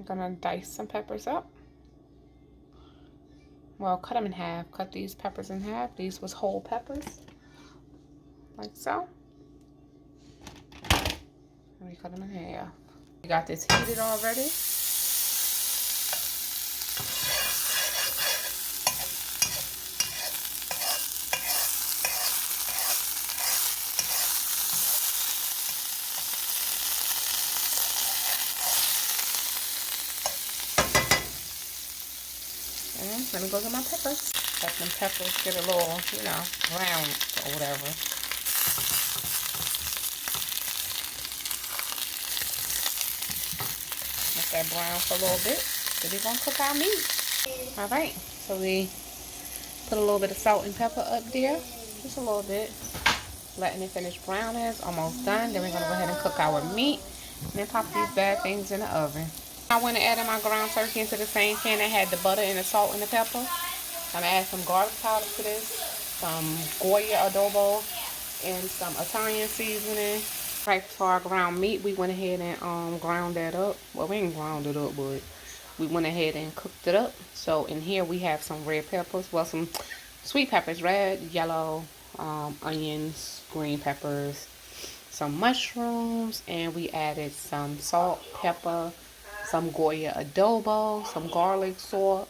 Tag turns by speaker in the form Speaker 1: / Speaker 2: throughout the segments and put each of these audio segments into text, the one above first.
Speaker 1: gonna dice some peppers up. Well, cut them in half. Cut these peppers in half. These was whole peppers, like so. And we cut them in half. We got this heated already. And let me go get my peppers. Let them peppers get a little, you know, brown or whatever. Let that brown for a little bit. Then we're gonna cook our meat. Alright, so we put a little bit of salt and pepper up there. Just a little bit. Letting it finish browning. It's almost done. Then we're gonna go ahead and cook our meat. And then pop these bad things in the oven. I went and added my ground turkey into the same pan that had the butter and the salt and the pepper. I'm gonna add some garlic powder to this, some Goya adobo, and some Italian seasoning. Right before our ground meat, we went ahead and ground that up. Well, we didn't ground it up, but we went ahead and cooked it up. So in here we have some red peppers, well, some sweet peppers, red, yellow, onions, green peppers, some mushrooms, and we added some salt, pepper, some Goya adobo, some garlic salt,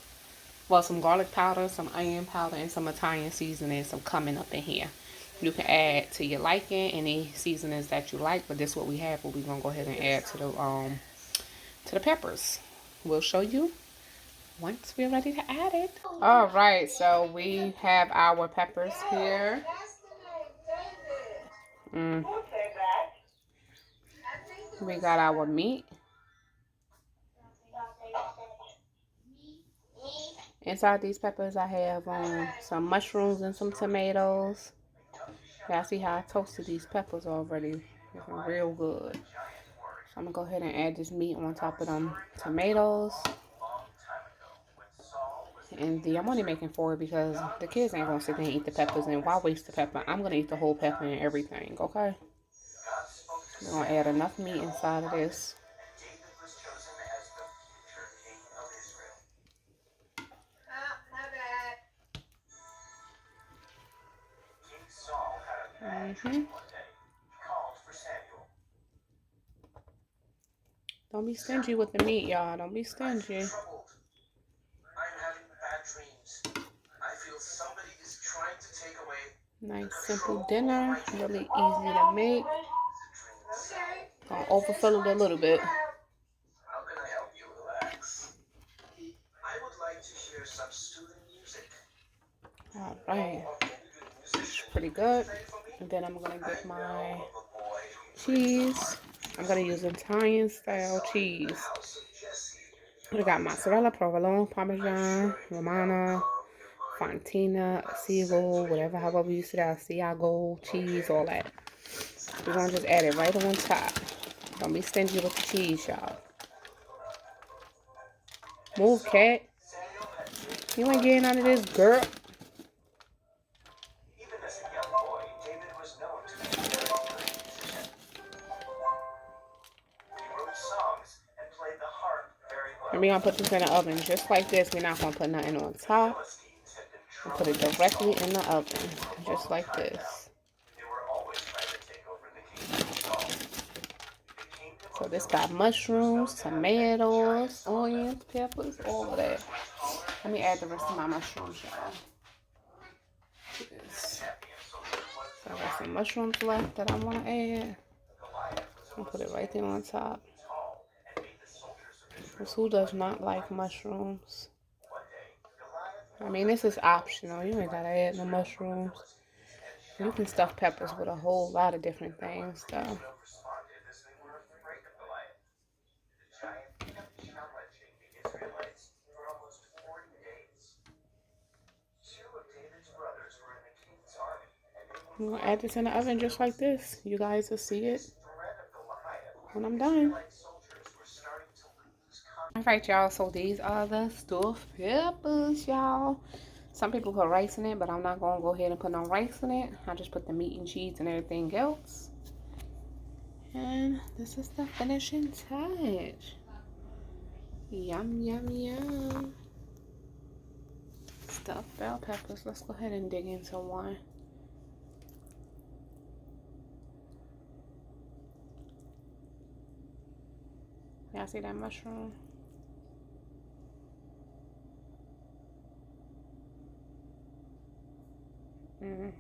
Speaker 1: well, some garlic powder, some onion powder, and some Italian seasoning, some coming up in here. You can add to your liking any seasonings that you like, but this is what we have, but we're gonna go ahead and add to the peppers. We'll show you once we're ready to add it. All right, so we have our peppers here. We got our meat. Inside these peppers, I have some mushrooms and some tomatoes. Yeah, I see how I toasted these peppers already. Looking real good. So I'm gonna go ahead and add this meat on top of them tomatoes. And I'm only making 4 because the kids ain't gonna sit there and eat the peppers. And why waste the pepper? I'm gonna eat the whole pepper and everything, okay? We're gonna add enough meat inside of this. Don't be stingy with the meat, y'all. Don't be stingy. Nice simple dinner, really easy to make. Gonna overfill it a little bit. All right, pretty good. And then I'm gonna get my cheese. I'm gonna use Italian style cheese. We got mozzarella, provolone, parmesan, romano, fontina, asiago, whatever, however you say that, asiago, cheese, all that. We're gonna just add it right on top. Don't be stingy with the cheese, y'all. Move, cat. You ain't getting out of this, girl. And we're gonna put this in the oven just like this. We're not gonna put nothing on top. We'll put it directly in the oven, just like this. So this got mushrooms, tomatoes, onions, peppers, all of that. Let me add the rest of my mushrooms, y'all. So I got some mushrooms left that I want to add. I'll put it right there on top. Because who does not like mushrooms? I mean, this is optional. You ain't gotta add no mushrooms. You can stuff peppers with a whole lot of different things, though. I'm gonna add this in the oven just like this. You guys will see it when I'm done. Alright, y'all, so these are the stuffed peppers, y'all. Some people put rice in it, but I'm not gonna go ahead and put no rice in it. I just put the meat and cheese and everything else. And this is the finishing touch. Yum, yum, yum. Stuffed bell peppers. Let's go ahead and dig into one. Y'all see that mushroom? Mm.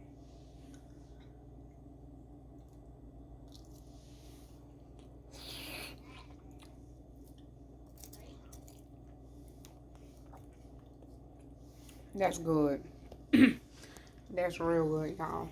Speaker 1: That's good. That's real good, y'all.